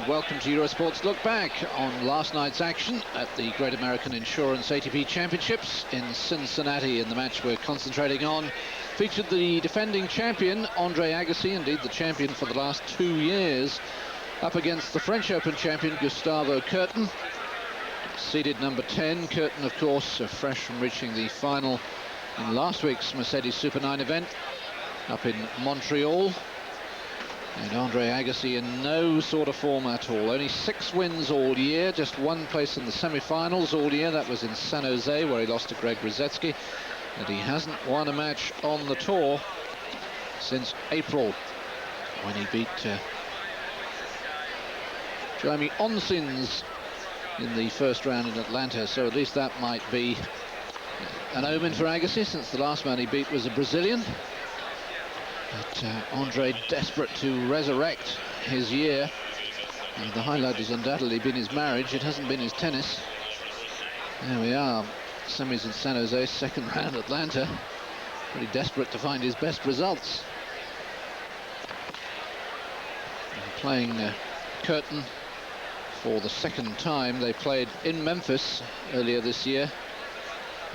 Welcome to Eurosport's look back on last night's action at the Great American Insurance ATP Championships in Cincinnati. In the match we're concentrating on featured the defending champion Andre Agassi, indeed the champion for the last 2 years, up against the French Open champion Gustavo Kuerten, seeded number 10. Kuerten, of course, fresh from reaching the final in last week's Mercedes Super 9 event up in Montreal. And Andre Agassi in no sort of form at all. Only 6 wins all year, just 1 place in the semi-finals all year. That was in San Jose, where he lost to Greg Ruzetsky. And he hasn't won a match on the tour since April, when he beat Jeremy Onsins in the first round in Atlanta. So at least that might be an omen for Agassi, since the last man he beat was a Brazilian. But Andre desperate to resurrect his year. And the highlight has undoubtedly been his marriage. It hasn't been his tennis. There we are, semis in San Jose, second round Atlanta. Pretty desperate to find his best results. And playing Kuerten for the second time. They played in Memphis earlier this year,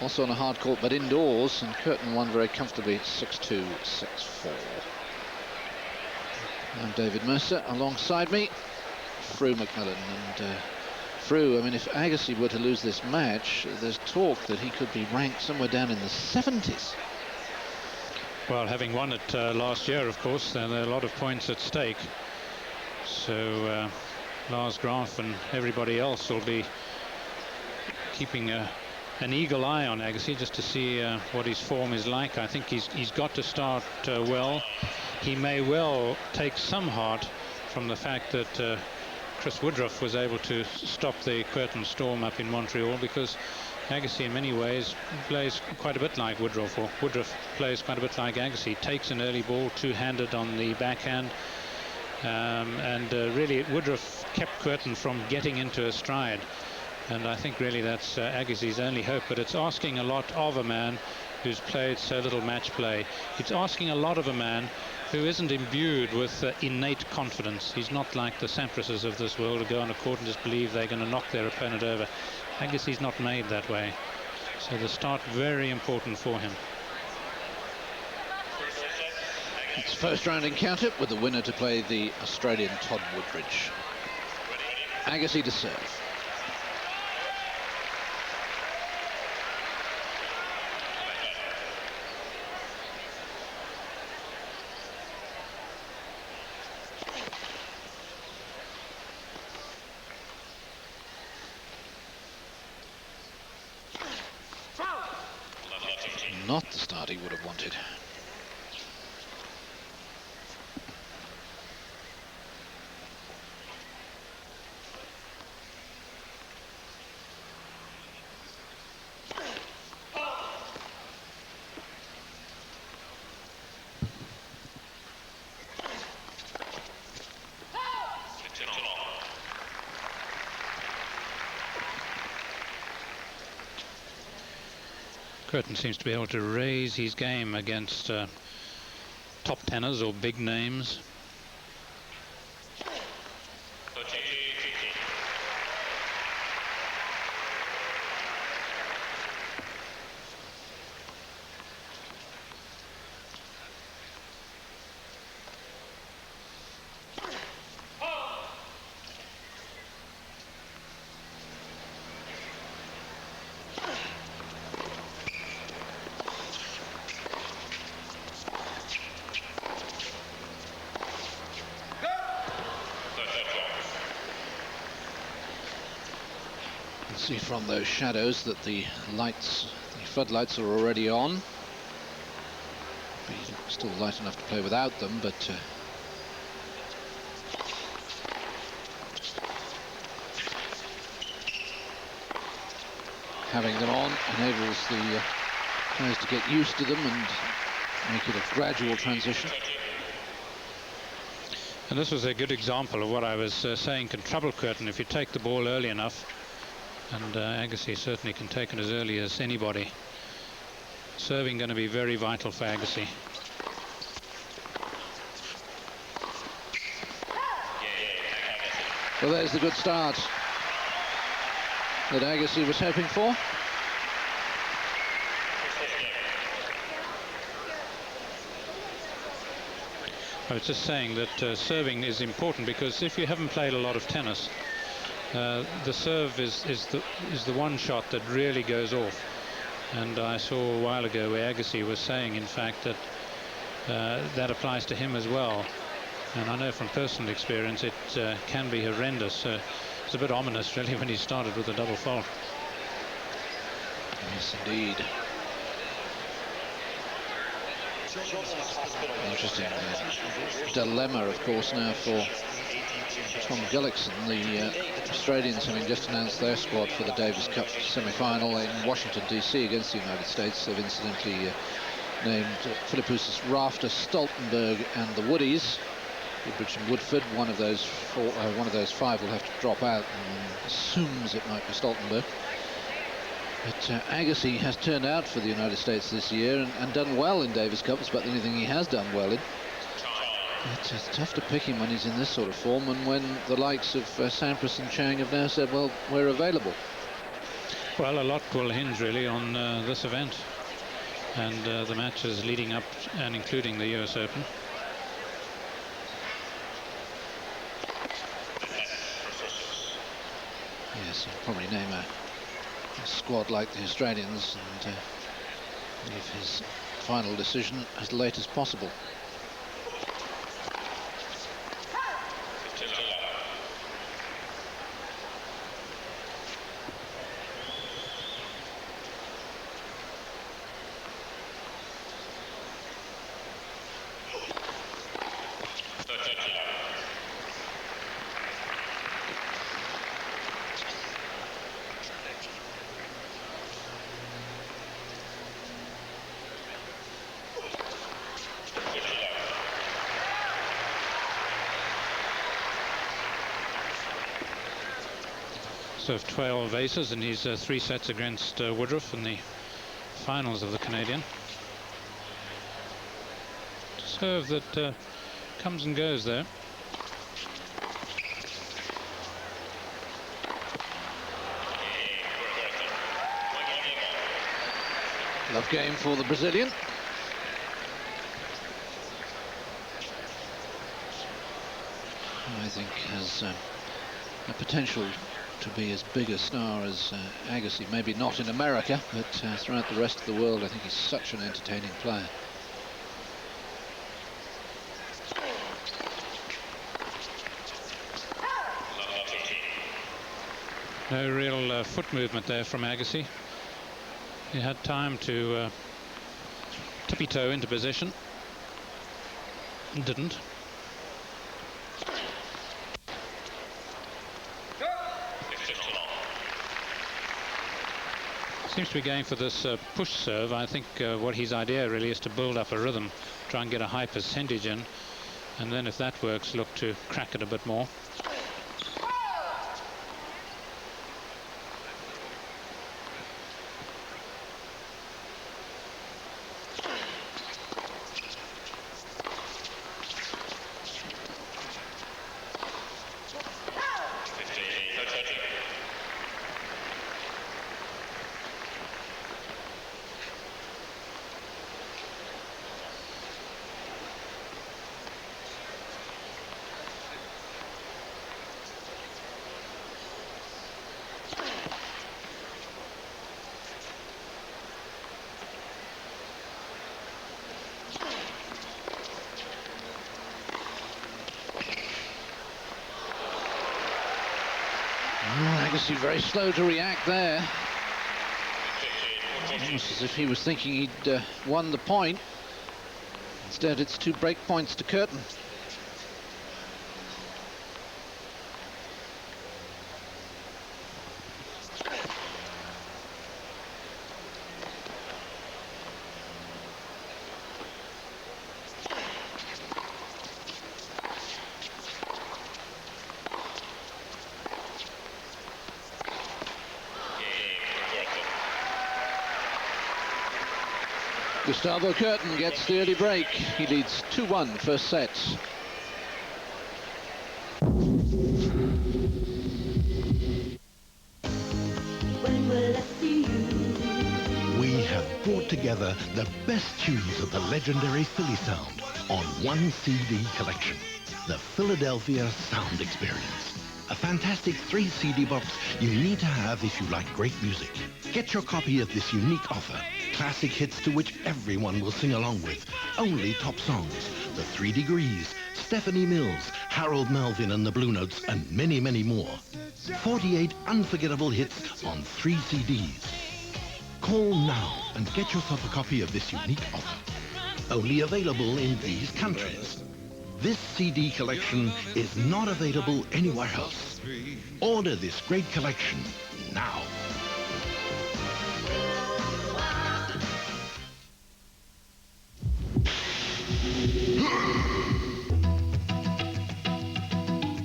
also on a hard court but indoors, and Kuerten won very comfortably 6-2, 6-4. I'm David Mercer, alongside me Frew McMillan. And Frew, I mean, if Agassi were to lose this match, there's talk that he could be ranked somewhere down in the 70s. Well, having won it last year, of course, there are a lot of points at stake. So Lars Graf and everybody else will be keeping an eagle eye on Agassi, just to see what his form is like. I think he's got to start well. He may well take some heart from the fact that Chris Woodruff was able to stop the Kuerten storm up in Montreal, because Agassi in many ways plays quite a bit like Woodruff, or Woodruff plays quite a bit like Agassi. Takes an early ball, two-handed on the backhand, and really Woodruff kept Kuerten from getting into a stride. And I think really that's Agassi's only hope. But it's asking a lot of a man who's played so little match play. It's asking a lot of a man who isn't imbued with innate confidence. He's not like the Samprases of this world, who go on a court and just believe they're going to knock their opponent over. Agassi's not made that way. So the start very important for him. It's first round encounter with the winner to play the Australian Todd Woodbridge. Agassi to serve. Not the start he would have wanted. Kuerten seems to be able to raise his game against top tenors or big names. See from those shadows that the floodlights are already on. Be still light enough to play without them, but having them on enables the players to get used to them and make it a gradual transition. And this was a good example of what I was saying can trouble Kuerten if you take the ball early enough. And Agassi certainly can take it as early as anybody. Serving going to be very vital for Agassi. Well, there's the good start that Agassi was hoping for. I was just saying that serving is important, because if you haven't played a lot of tennis, the serve is the one shot that really goes off. And I saw a while ago where Agassi was saying, in fact, that that applies to him as well. And I know from personal experience it can be horrendous. It's a bit ominous, really, when he started with a double fault. Yes, indeed. Interesting dilemma, of course, now for Tom Gullickson. The Australians, having just announced their squad for the Davis Cup semi-final in Washington, D.C. against the United States, they've incidentally named Philippoussis, Rafter, Stoltenberg and the Woodies. Woodbridge and Woodford, one of those five will have to drop out, and assumes it might be Stoltenberg. But Agassi has turned out for the United States this year and done well in Davis Cup. It's about the only thing he has done well in. It's tough to pick him when he's in this sort of form, and when the likes of Sampras and Chang have now said, well, we're available. Well, a lot will hinge really on this event and the matches leading up and including the US Open. Yes, he'll probably name a squad like the Australians and leave his final decision as late as possible. Served 12 aces in his 3 sets against Woodruff in the finals of the Canadian. Serve that comes and goes there. Love game for the Brazilian. I think has a potential to be as big a star as Agassi. Maybe not in America, but throughout the rest of the world. I think he's such an entertaining player. No real foot movement there from Agassi. He had time to tippy-toe into position. Didn't. Seems to be going for this push serve. I think what his idea really is to build up a rhythm, try and get a high percentage in, and then if that works, look to crack it a bit more. Agassi very slow to react there. Almost as if he was thinking he'd won the point. Instead, it's 2 break points to Kuerten. Gustavo Kuerten gets the early break. He leads 2-1 first set. together the best tunes of the legendary Philly sound on one CD collection. The Philadelphia Sound Experience. A fantastic 3 CD box you need to have if you like great music. Get your copy of this unique offer. Classic hits to which everyone will sing along with. Only top songs. The 3 Degrees, Stephanie Mills, Harold Melvin and the Blue Notes, and many, many more. 48 unforgettable hits on 3 CDs. Call now and get yourself a copy of this unique offer. Only available in these countries. This CD collection is not available anywhere else. Order this great collection now.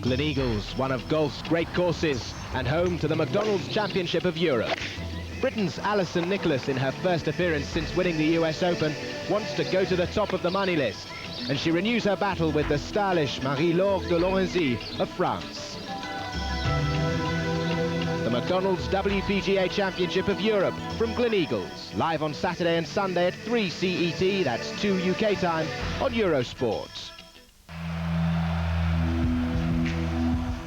Gleneagles, one of golf's great courses and home to the McDonald's Championship of Europe. Britain's Alison Nicholas, in her first appearance since winning the US Open, wants to go to the top of the money list, and she renews her battle with the stylish Marie-Laure de Lorenzy of France. The McDonald's WPGA Championship of Europe from Gleneagles, live on Saturday and Sunday at 3 CET, that's 2 UK time, on Eurosport.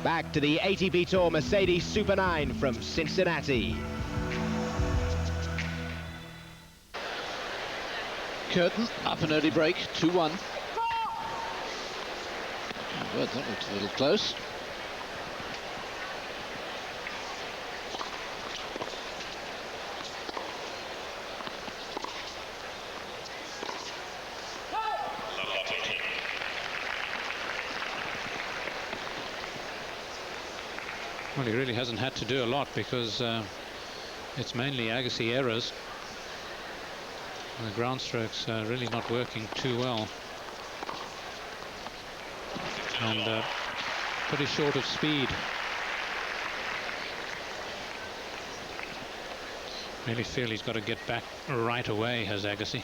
Back to the ATP Tour Mercedes Super 9 from Cincinnati. Kuerten up an early break, 2-1. Oh, that looked a little close. Well, he really hasn't had to do a lot because it's mainly Agassi errors. The ground strokes are really not working too well. And pretty short of speed. Really feel he's got to get back right away, has Agassi.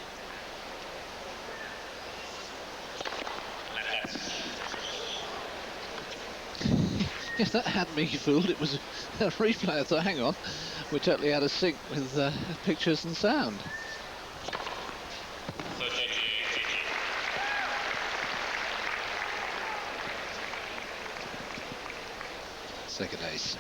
Yes, that had me fooled. It was a replay. I thought, hang on, we're totally out of sync with pictures and sound. Second ace.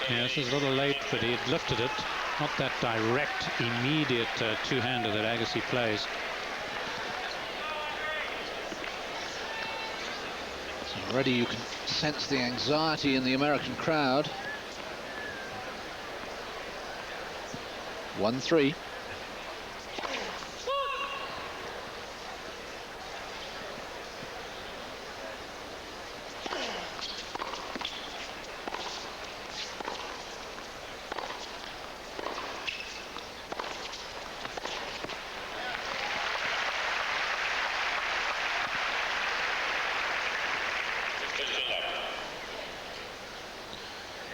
Yeah, this is a little late, but he had lifted it. Not that direct, immediate two-hander that Agassi plays. So already you can sense the anxiety in the American crowd. 1-3.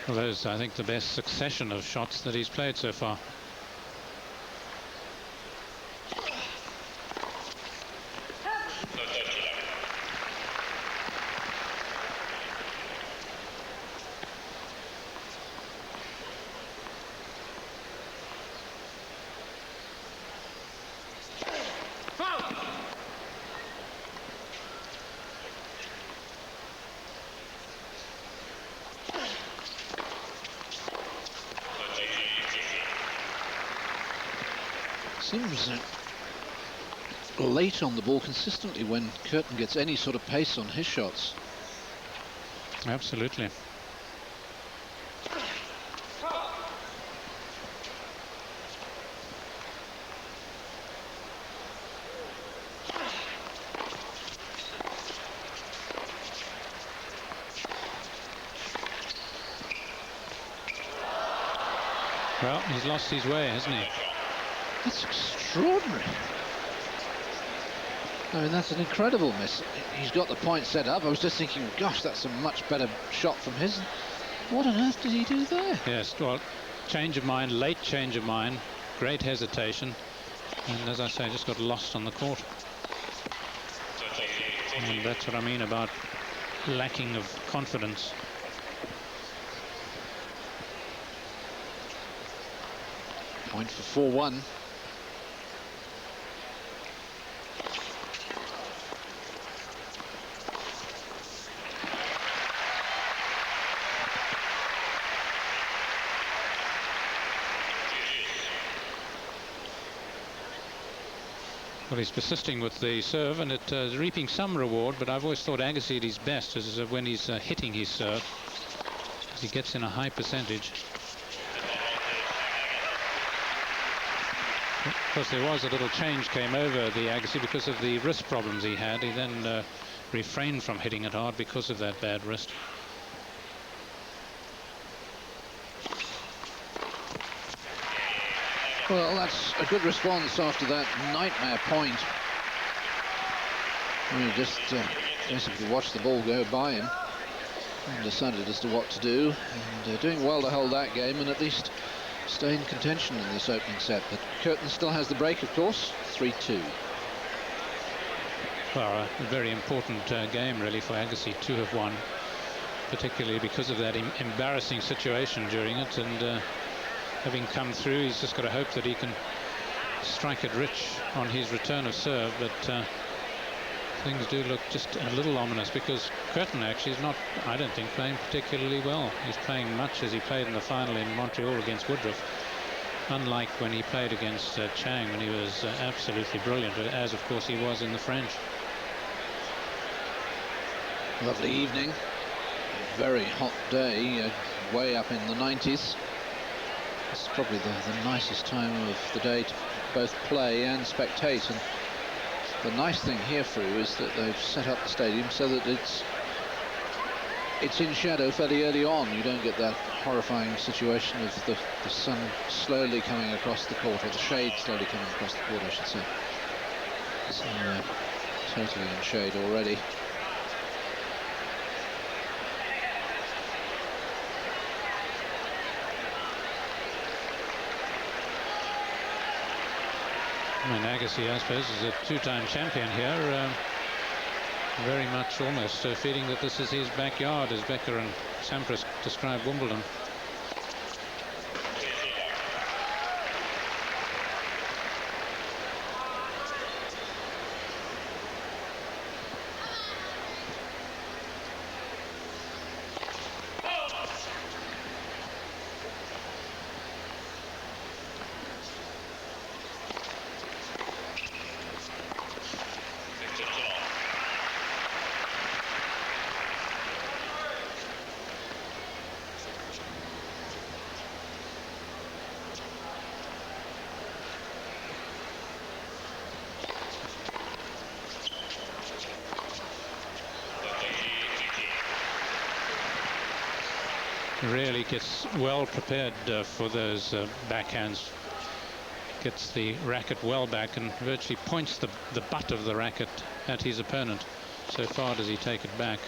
Well, those, I think, the best succession of shots that he's played so far. Seems late on the ball consistently when Kuerten gets any sort of pace on his shots. Absolutely. Well, he's lost his way, hasn't he? That's extraordinary. I mean, that's an incredible miss. He's got the point set up. I was just thinking, gosh, that's a much better shot from his. What on earth did he do there? Yes, well, change of mind, late change of mind, great hesitation, and as I say, just got lost on the court. And that's what I mean about lacking of confidence. Point for 4-1. Well, he's persisting with the serve, and it is reaping some reward, but I've always thought Agassi at his best is when he's hitting his serve, as he gets in a high percentage. Of course, there was a little change came over the Agassi because of the wrist problems he had. He then refrained from hitting it hard because of that bad wrist. Well, that's a good response after that nightmare point. He just basically watched the ball go by him and decided as to what to do, and doing well to hold that game and at least stay in contention in this opening set. But Kuerten still has the break, of course. 3-2. Well, a very important game really for Agassi to have won, particularly because of that embarrassing situation during it, and having come through, he's just got to hope that he can strike it rich on his return of serve. But things do look just a little ominous, because Kuerten actually is not, I don't think, playing particularly well. He's playing much as he played in the final in Montreal against Woodruff, unlike when he played against Chang, when he was absolutely brilliant, as of course he was in the French. Lovely evening, very hot day, way up in the 90s. This is probably the nicest time of the day to both play and spectate, and the nice thing here, Fru, is that they've set up the stadium so that it's in shadow fairly early on. You don't get that horrifying situation of the sun slowly coming across the court, or the shade slowly coming across the court, I should say. So totally in shade already. I mean, Agassi, I suppose, is a two-time champion here. Very much almost feeling that this is his backyard, as Becker and Sampras described Wimbledon. Really gets well prepared for those backhands. Gets the racket well back and virtually points the butt of the racket at his opponent. So far does he take it back.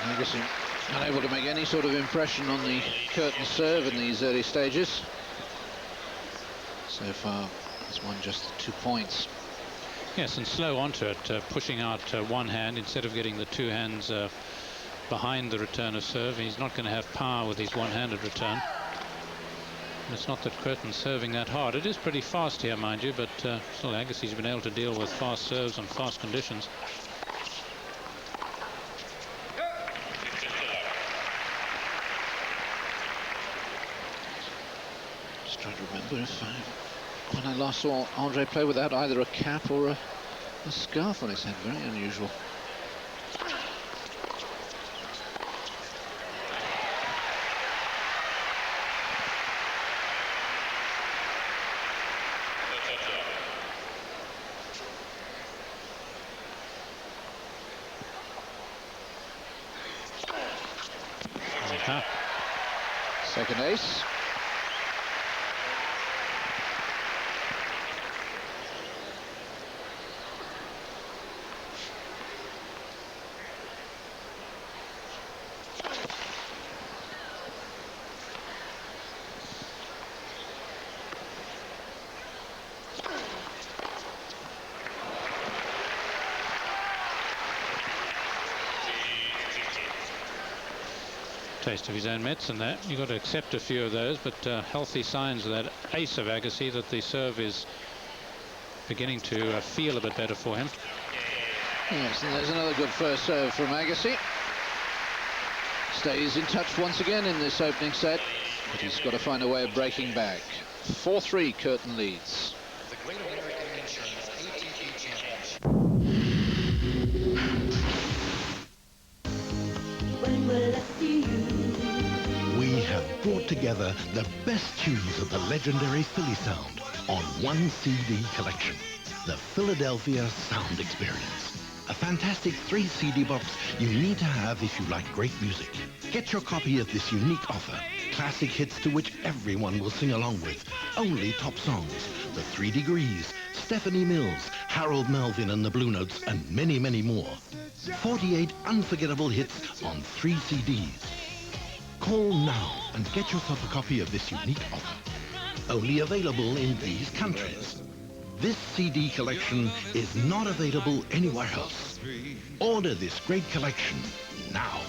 Agassi unable to make any sort of impression on the Kuerten serve in these early stages. So far, he's won just 2 points. Yes, and slow onto it, pushing out one hand instead of getting the two hands behind the return of serve. He's not going to have power with his one-handed return. And it's not that Kuerten's serving that hard. It is pretty fast here, mind you, but still Agassi's been able to deal with fast serves and fast conditions. Just trying to remember if when I last saw Andre play without either a cap or a scarf on his head. Very unusual. Second ace. Taste of his own medicine there. You've got to accept a few of those, but healthy signs of that ace of Agassi, that the serve is beginning to feel a bit better for him. Yes, and there's another good first serve from Agassi. Stays in touch once again in this opening set, but he's got to find a way of breaking back. 4-3, Kuerten leads. The Great American Insurance ATP Championship. When will I see you? We have brought together the best tunes of the legendary Philly sound on one CD collection, the Philadelphia Sound Experience. A fantastic 3 CD box you need to have if you like great music. Get your copy of this unique offer. Classic hits to which everyone will sing along with. Only top songs. The 3 Degrees, Stephanie Mills, Harold Melvin and the Blue Notes, and many, many more. 48 unforgettable hits on 3 CDs. Call now and get yourself a copy of this unique offer. Only available in these countries. This CD collection is not available anywhere else. Order this great collection now.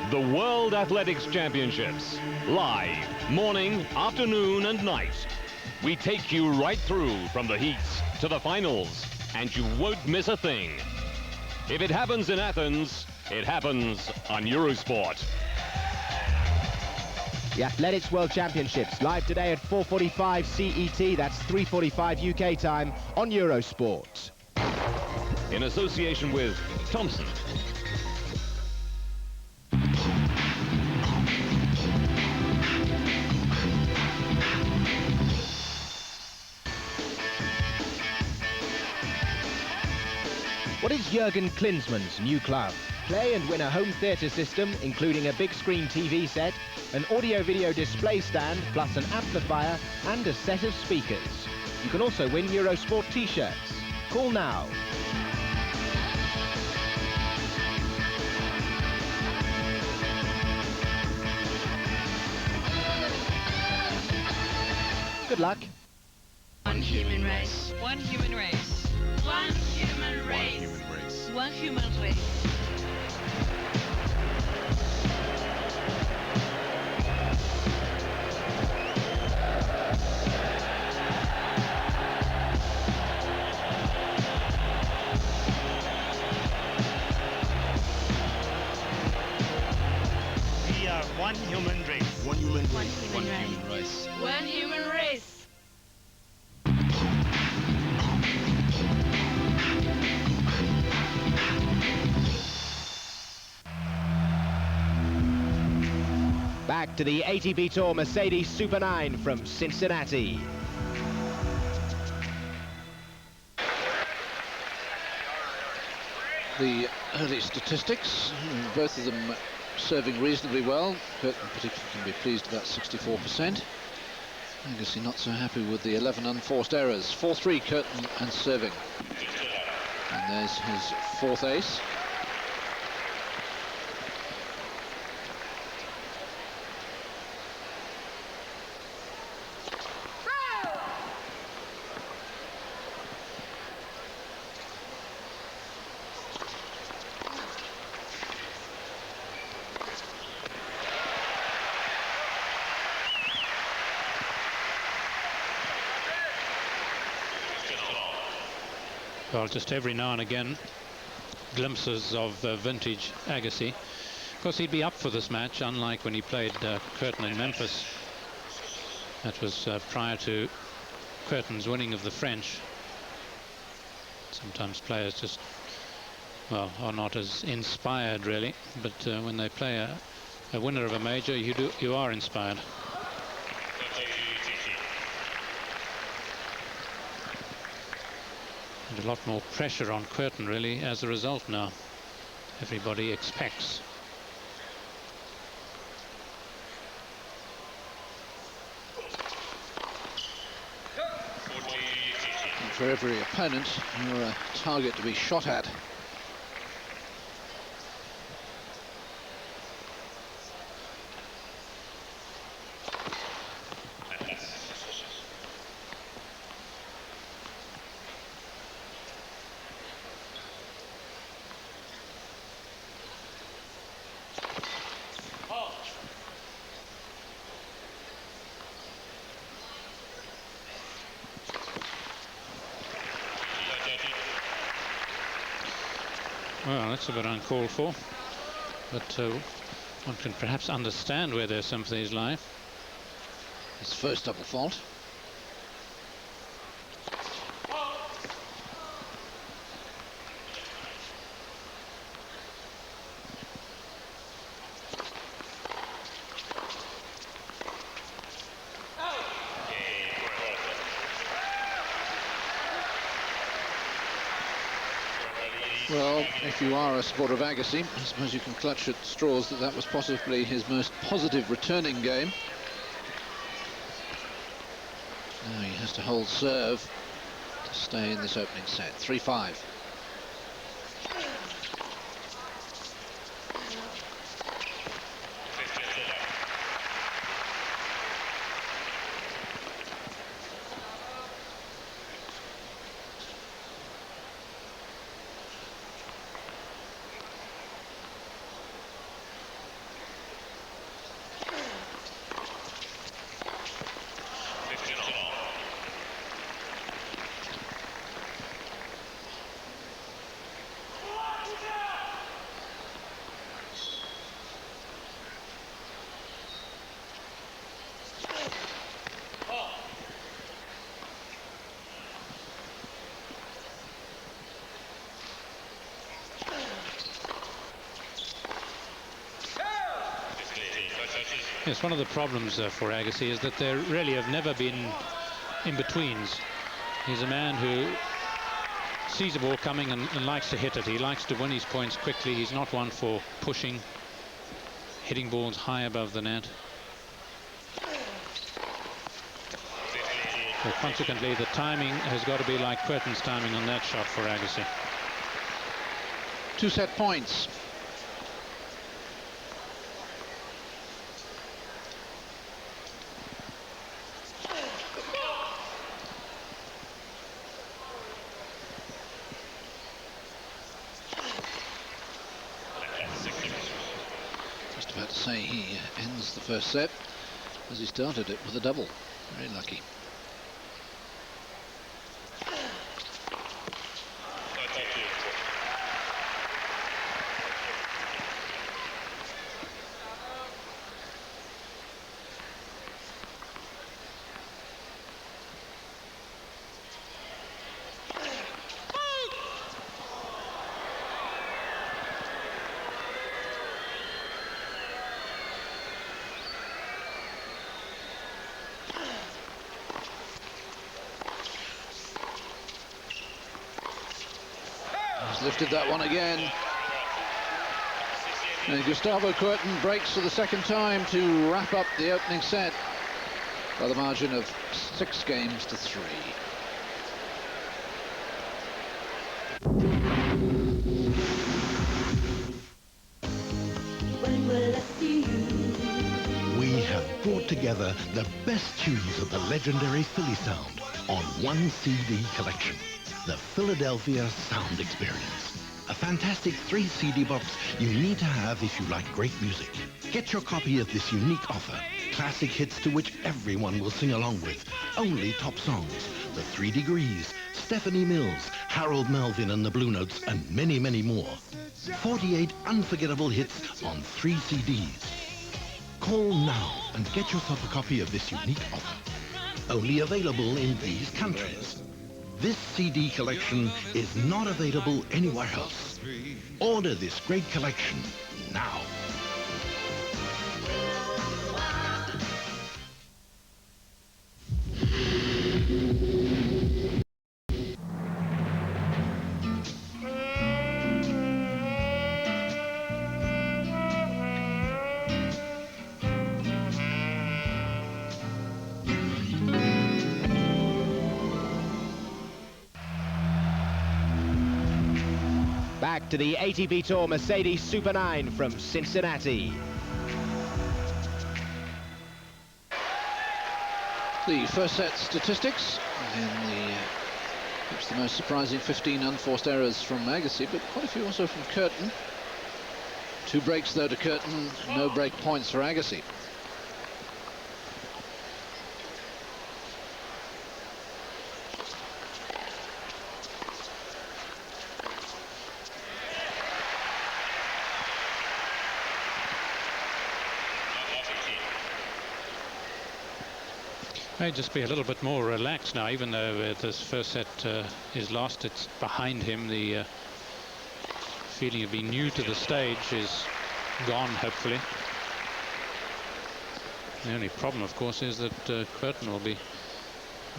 The World Athletics Championships, live, morning, afternoon, and night. We take you right through from the heats to the finals, and you won't miss a thing. If it happens in Athens, it happens on Eurosport. The Athletics World Championships, live today at 4:45 CET, that's 3:45 UK time, on Eurosport. In association with Thompson. What is Jürgen Klinsmann's new club? Play and win a home theatre system, including a big screen TV set, an audio-video display stand, plus an amplifier and a set of speakers. You can also win Eurosport t-shirts. Call now. Good luck. One human race. One human race. One human race. One human race. We are one human race. One human One human race. One human race. Back to the ATP Tour Mercedes Super 9 from Cincinnati. The early statistics, both of them serving reasonably well. Kuerten particularly can be pleased about 64%. Agassi not so happy with the 11 unforced errors. 4-3 Kuerten and serving. And there's his fourth ace. Well, just every now and again, glimpses of vintage Agassi. Of course, he'd be up for this match, unlike when he played Kuerten in Memphis. That was prior to Kuerten's winning of the French. Sometimes players just, well, are not as inspired, really. But when they play a winner of a major, you are inspired. And a lot more pressure on Kuerten, really, as a result now. Everybody expects. And for every opponent, you're a target to be shot at. Well, that's a bit uncalled for, but one can perhaps understand where their sympathies lie. His first double fault. Well, if you are a supporter of Agassi, I suppose you can clutch at straws that that was possibly his most positive returning game. Now he has to hold serve to stay in this opening set. 3-5. Yes, one of the problems for Agassi is that there really have never been in-betweens. He's a man who sees a ball coming and likes to hit it. He likes to win his points quickly. He's not one for pushing, hitting balls high above the net. So consequently, the timing has got to be like Kuerten's timing on that shot for Agassi. 2 set points. Just about to say he ends the first set as he started it with a double. Very lucky. Lifted that one again. And Gustavo Kuerten breaks for the second time to wrap up the opening set by the margin of 6 games to 3. When will I see you? We have brought together the best tunes of the legendary Philly sound on one CD collection. The Philadelphia Sound Experience. A fantastic 3 CD box you need to have if you like great music. Get your copy of this unique offer. Classic hits to which everyone will sing along with. Only top songs. The 3 Degrees, Stephanie Mills, Harold Melvin and the Blue Notes, and many, many more. 48 unforgettable hits on 3 CDs. Call now and get yourself a copy of this unique offer. Only available in these countries. This CD collection is not available anywhere else. Order this great collection now. to the ATP Tour Mercedes Super 9 from Cincinnati. The first set statistics in the perhaps the most surprising 15 unforced errors from Agassi, but quite a few also from Kuerten. 2 breaks though to Kuerten, no break points for Agassi. May just be a little bit more relaxed now, even though this first set is lost. It's behind him. The feeling of being new to the stage is gone, hopefully. The only problem, of course, is that Kuerten will be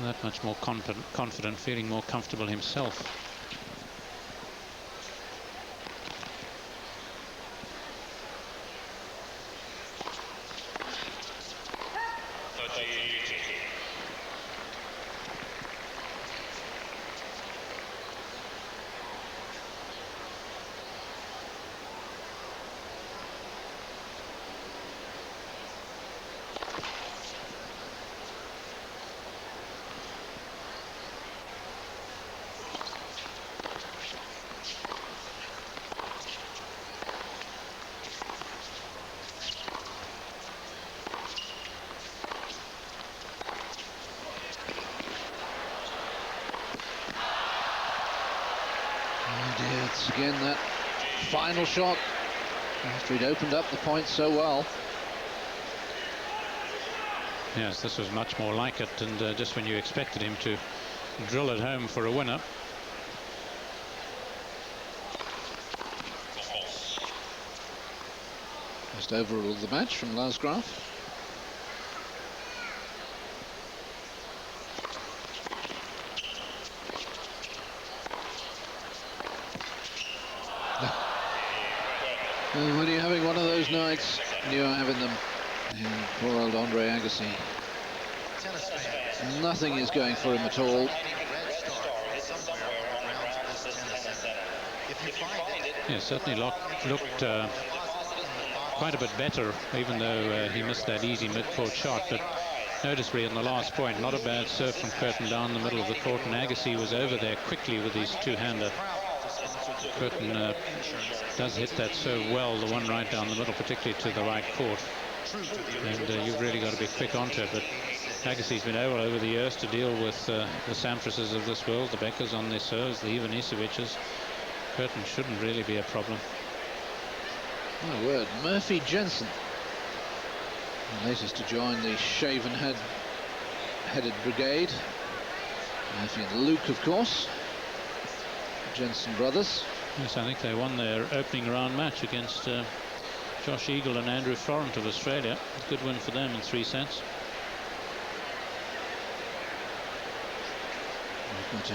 that much more confident, feeling more comfortable himself. It's again that final shot after he'd opened up the point so well. Yes, this was much more like it, and just when you expected him to drill it home for a winner. Just overruled the match from Lasgraf. When you're having one of those nights, you're having them. And poor old Andre Agassi. Nothing is going for him at all. Yeah, certainly looked quite a bit better, even though he missed that easy mid-court shot. But noticeably in the last point, not a bad serve from Kuerten down the middle of the court, and Agassi was over there quickly with his two-hander. Kuerten does hit that so well, the one right down the middle, particularly to the right court. And you've really got to be quick onto it. But Agassi's been able over the years to deal with the Samprases of this world, the Beckers on their serves, the Ivaniseviches. Kuerten shouldn't really be a problem. My word, Murphy Jensen, the latest to join the shaven-headed brigade. Murphy and Luke, of course. Jensen brothers. Yes, I think they won their opening round match against Josh Eagle and Andrew Florent of Australia. Good win for them in 3 sets. We've got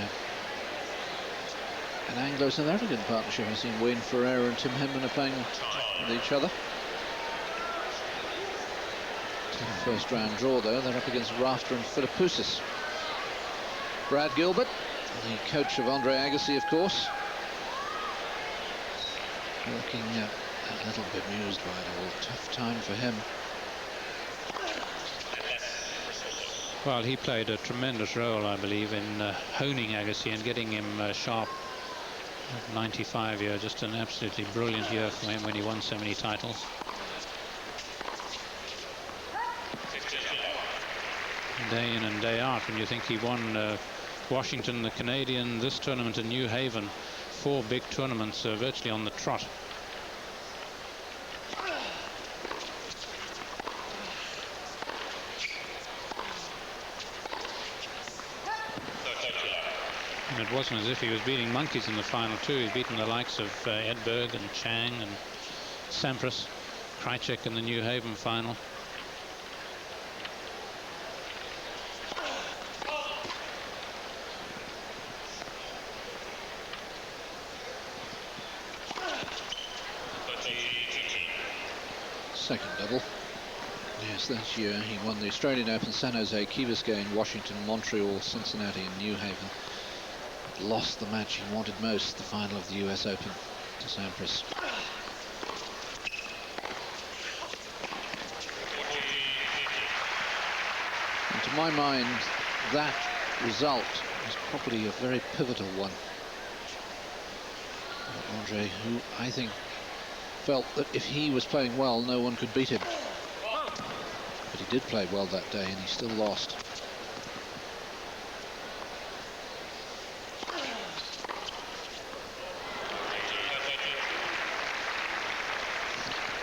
an Anglo-South African partnership. I've seen Wayne Ferreira and Tim Henman are playing with each other. First round draw though, they're up against Rafter and Philippoussis. Brad Gilbert, the coach of Andre Agassi, of course, looking a little bit amused by it all. Tough time for him. Well, he played a tremendous role, I believe, in honing Agassi and getting him sharp. 95 year, just an absolutely brilliant year for him when he won so many titles. Day in and day out, when you think he won Washington, the Canadian, this tournament in New Haven, 4 big tournaments virtually on the trot. And it wasn't as if he was beating monkeys in the final too. He's beaten the likes of Edberg and Chang and Sampras, Krajcek in the New Haven final. Second double. Yes, that year he won the Australian Open, San Jose, Key Biscayne, Washington, Montreal, Cincinnati and New Haven. Lost the match he wanted most, the final of the US Open. to Sampras. And to my mind, that result is probably a very pivotal one. Andre, who I think felt that if he was playing well, no one could beat him. But he did play well that day, and he still lost.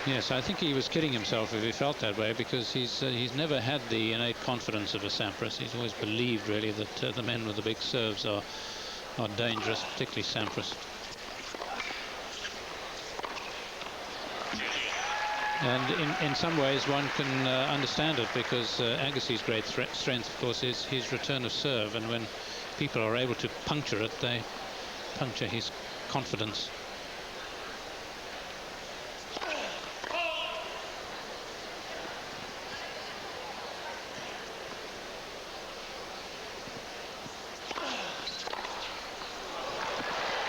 Yes, I think he was kidding himself if he felt that way, because he's never had the innate confidence of a Sampras. He's always believed, really, that the men with the big serves are dangerous, particularly Sampras. And in some ways one can understand it, because Agassi's great strength, of course, is his return of serve, and when people are able to puncture it, they puncture his confidence.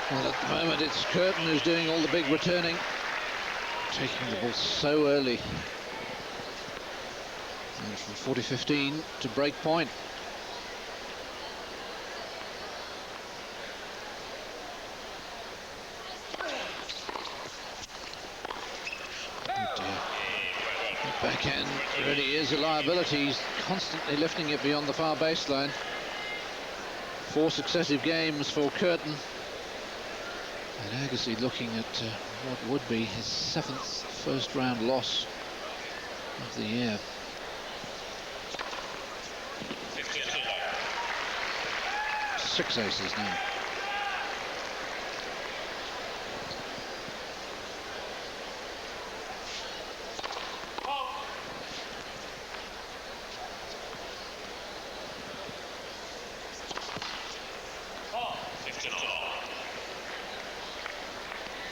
Well, at the moment it's Kuerten who's doing all the big returning, taking the ball so early. And from 40-15 to break point. Oh dear. The backhand really is a liability. He's constantly lifting it beyond the far baseline. 4 successive games for Kuerten. And Agassi looking at what would be his 7th first-round loss of the year. Six aces now.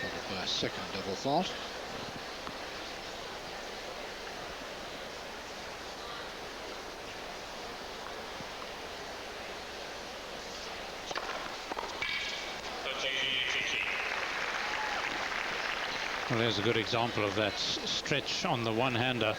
Followed by a second double fault. Well, there's a good example of that stretch on the one-hander.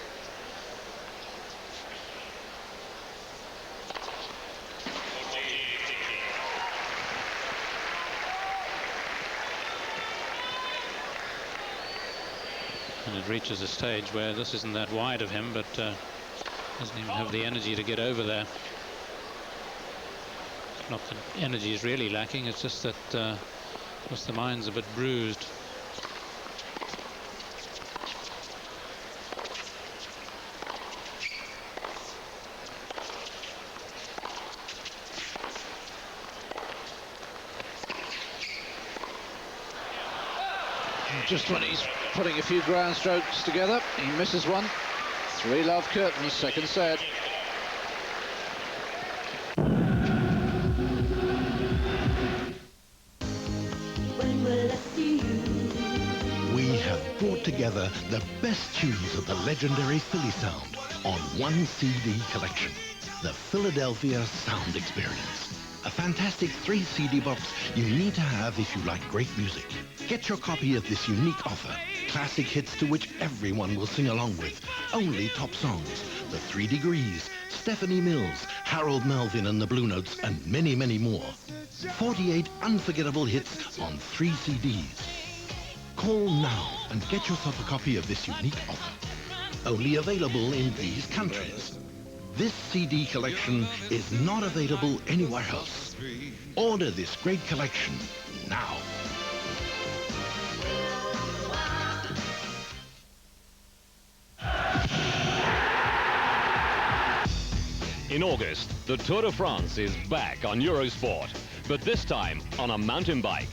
And it reaches a stage where this isn't that wide of him, but doesn't even have the energy to get over there. Not that energy is really lacking, it's just that the mind's a bit bruised. Just when he's putting a few ground strokes together, he misses one. 3-love Kuerten, second set. When will I see you? We have brought together the best tunes of the legendary Philly sound on one CD collection, the Philadelphia Sound Experience. A fantastic 3 CD box you need to have if you like great music. Get your copy of this unique offer. Classic hits to which everyone will sing along with. Only top songs. The 3 Degrees, Stephanie Mills, Harold Melvin and the Blue Notes, and many, many more. 48 unforgettable hits on 3 CDs. Call now and get yourself a copy of this unique offer. Only available in these countries. This CD collection is not available anywhere else. Order this great collection now. In August, the Tour de France is back on Eurosport, but this time on a mountain bike.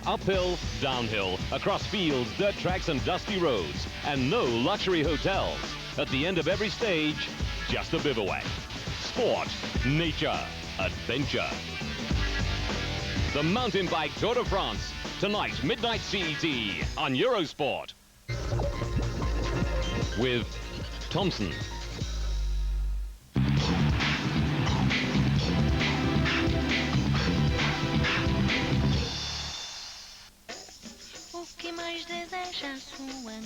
Uphill, downhill, across fields, dirt tracks and dusty roads, and no luxury hotels. At the end of every stage, just a bivouac. Sport, nature, adventure. The Mountain Bike Tour de France, tonight, midnight CET on Eurosport. With Thompson. Oh, qué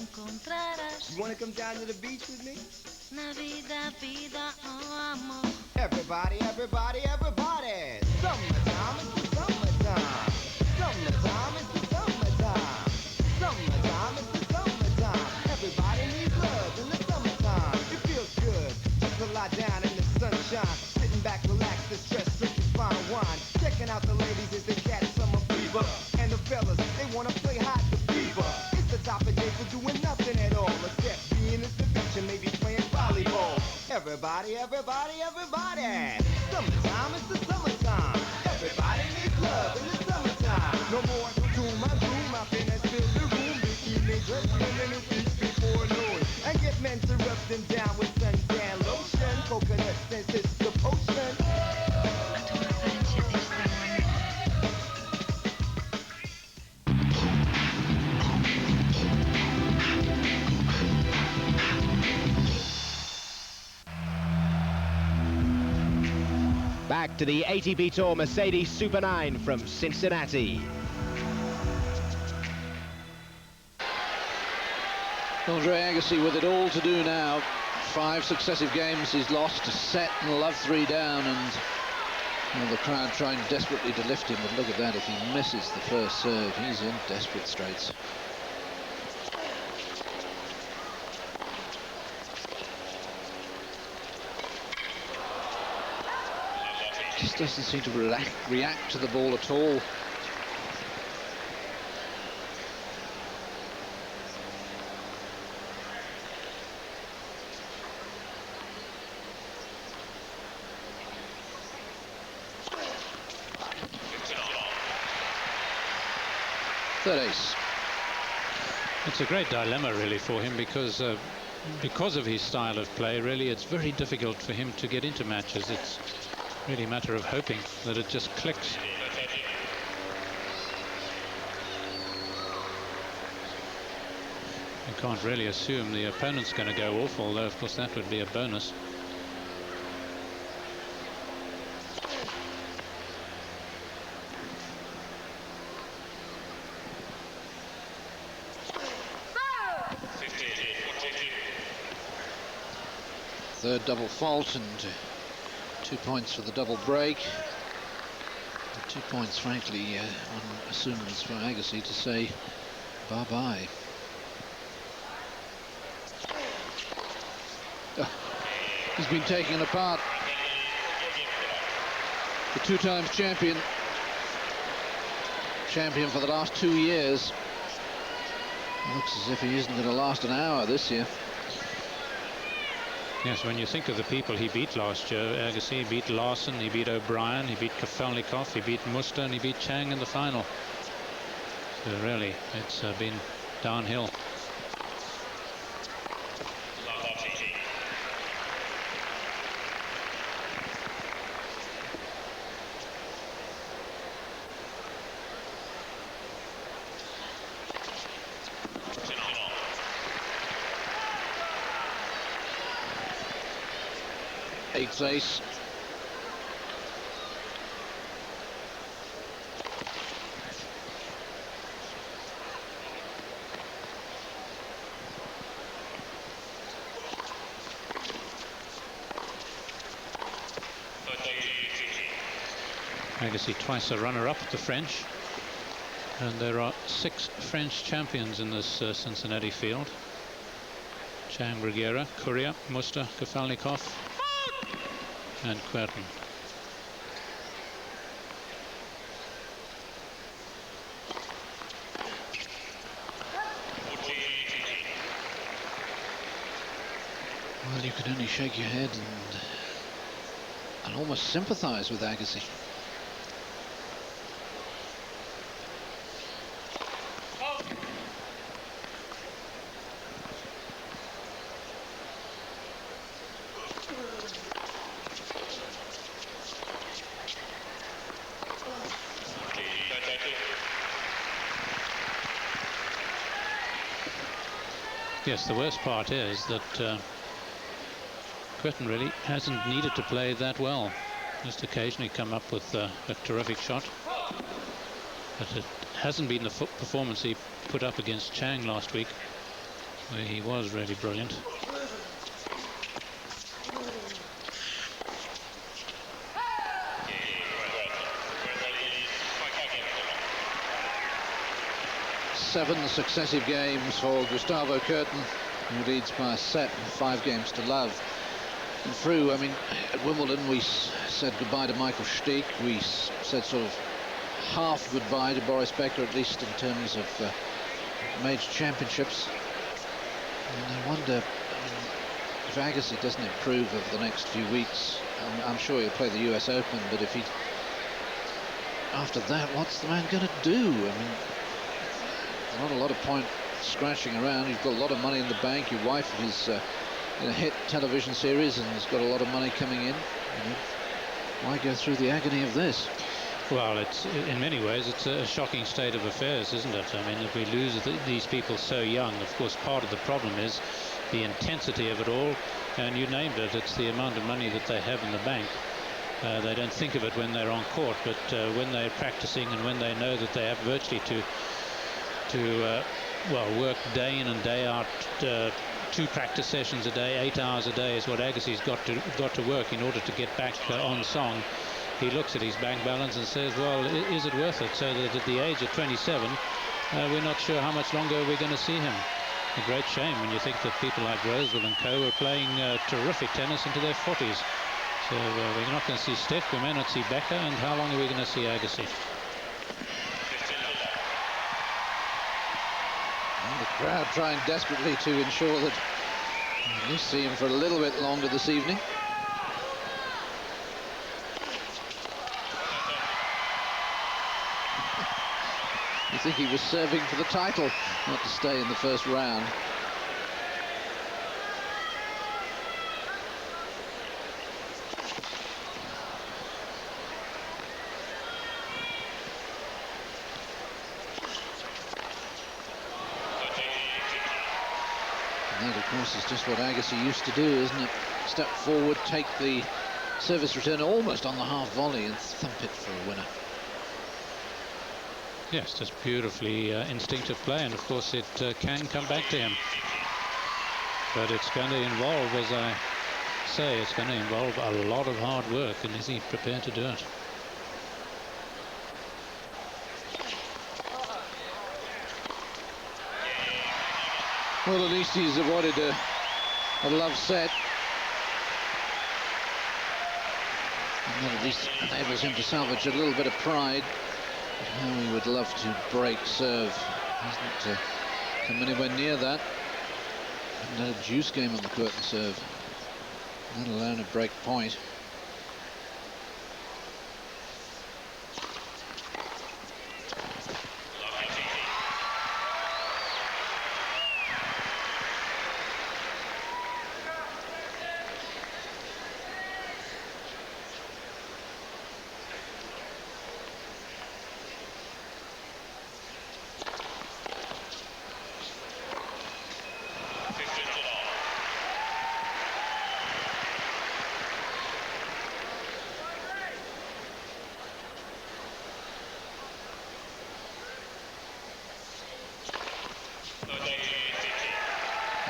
encontrarás. You wanna come down to the beach with me? Na vida, vida, oh amor. Everybody, everybody, everybody. Summertime, it's the summertime. Summertime, it's the summertime. Summertime, it's the summertime. Everybody needs love in the summertime. It feels good just to lie down in the sunshine. Sitting back, relax, distress, sipping fine wine. Checking out the ladies as they catch summer fever. And the fellas, they wanna play hot to fever. It's the top of day for doing nothing at all except being at the beach and maybe playing volleyball. Everybody, everybody, everybody. Summertime, it's the summertime. Everybody needs love in the summertime. No more doom, my room, my pen has filled the room. The evening dress, women who speak before noon. And get men to rub them down with suntan lotion. Coconut sense is the potion. A tu referencia de este momento. Back to the ATP Tour Mercedes Super 9 from Cincinnati. Andre Agassi with it all to do now. 5 successive games he's lost, a set and love 3 down, and well, the crowd trying desperately to lift him, but look at that, if he misses the first serve, he's in desperate straits. Just doesn't seem to react to the ball at all. Third ace. It's a great dilemma really for him because of his style of play, really it's very difficult for him to get into matches. It's really a matter of hoping that it just clicks. You can't really assume the opponent's going to go off, although of course that would be a bonus. Third double fault and 2 points for the double break. 2 points, frankly, one assumes for Agassi to say bye-bye. He's been taken apart. The 2 times champion for the last 2 years. Looks as if he isn't going to last an hour this year. Yes, when you think of the people he beat last year, Agassi, he beat Larson, he beat O'Brien, he beat Kafelnikov, he beat Muster, and he beat Chang in the final. So really, it's been downhill. Eighth ace. Agassi twice a runner-up at the French, and there are 6 French champions in this Cincinnati field. Chang, Bruguera, Courier, Muster, Kafelnikov, and Kuerten. Well, you could only shake your head and almost sympathize with Agassi. Yes, the worst part is that Kuerten really hasn't needed to play that well. Just occasionally come up with a terrific shot. But it hasn't been the performance he put up against Chang last week. where he was really brilliant. Seven successive games for Gustavo Kuerten, who leads by a set and 5 games to love. And through, I mean, at Wimbledon we said goodbye to Michael Stich. We said sort of half goodbye to Boris Becker, at least in terms of major championships. And I wonder, I mean, if Agassi doesn't improve over the next few weeks, I'm sure he'll play the US Open, but if he, after that, what's the man going to do? I mean, not a lot of point scratching around. You've got a lot of money in the bank. Your wife is in a hit television series and has got a lot of money coming in. You know, why go through the agony of this? Well, it's in many ways it's a shocking state of affairs, isn't it? I mean, if we lose these people so young, of course, part of the problem is the intensity of it all. And you named it. It's the amount of money that they have in the bank. They don't think of it when they're on court, but when they're practicing and when they know that they have virtually to well, work day in and day out, 2 practice sessions a day, 8 hours a day is what Agassi's got to work in order to get back on song. He looks at his bank balance and says, well, is it worth it? So that at the age of 27, we're not sure how much longer we're going to see him. A great shame when you think that people like Rosewell and co. are playing terrific tennis into their 40s. So we're not going to see Stich, we may not see Becker, and how long are we going to see Agassi? The crowd trying desperately to ensure that at least see him for a little bit longer this evening. You think he was serving for the title, not to stay in the first round. That, of course, is just what Agassi used to do, isn't it? Step forward, take the service return almost on the half volley and thump it for a winner. Yes, just beautifully instinctive play, and of course it can come back to him. But it's going to involve, as I say, it's going to involve a lot of hard work, and is he prepared to do it? Well, at least he's avoided a love set. And that at least enables him to salvage a little bit of pride. But how he would love to break serve. Hasn't come anywhere near that. Hasn't had a juice game on the Kuerten serve, let alone a break point.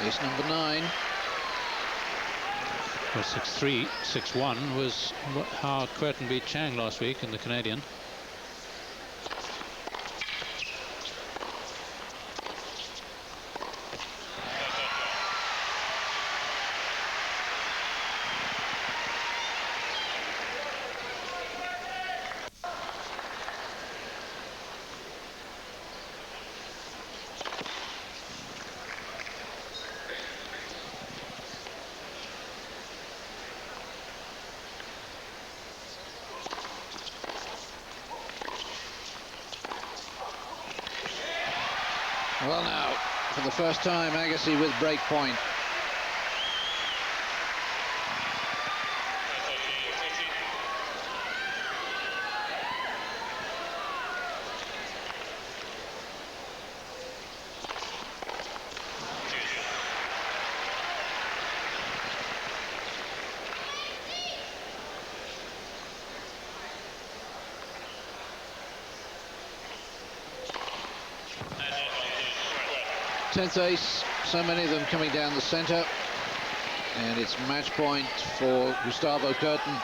Ace number 9. Well, 6-3, 6-1 was how Kuerten beat Chang last week in the Canadian. Well, now, for the first time, Agassi with break point. Tenth ace So many of them coming down the centre. And it's match point for Gustavo Kuerten.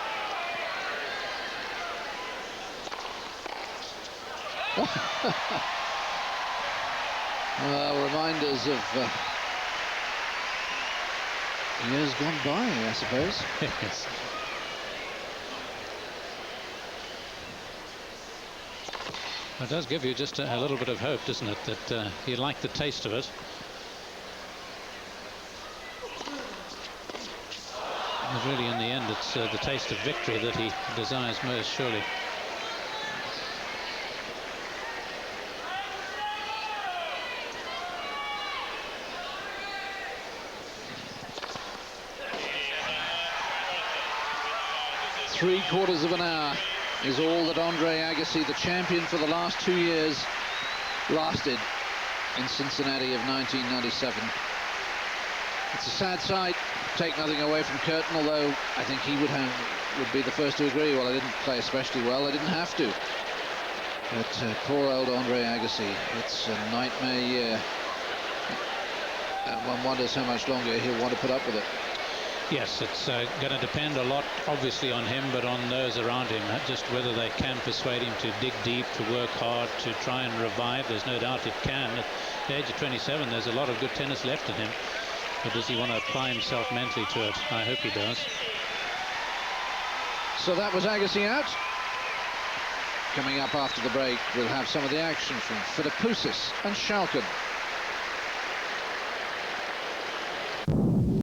Reminders of years gone by, I suppose. Yes. It does give you just a little bit of hope, doesn't it, that you like the taste of it. But really, in the end, it's the taste of victory that he desires most, surely. Three-quarters of an hour is all that Andre Agassi, the champion for the last 2 years, lasted in Cincinnati of 1997. It's a sad sight. Take nothing away from Kuerten, although I think he would be the first to agree. Well, I didn't play especially well. I didn't have to. But poor old Andre Agassi. It's a nightmare year. And one wonders how much longer he'll want to put up with it. Yes, it's going to depend a lot, obviously, on him, but on those around him, just whether they can persuade him to dig deep, to work hard, to try and revive. There's no doubt it can. At the age of 27, there's a lot of good tennis left in him. But does he want to apply himself mentally to it? I hope he does. So that was Agassi out. Coming up after the break, we'll have some of the action from Philippoussis and Schalken.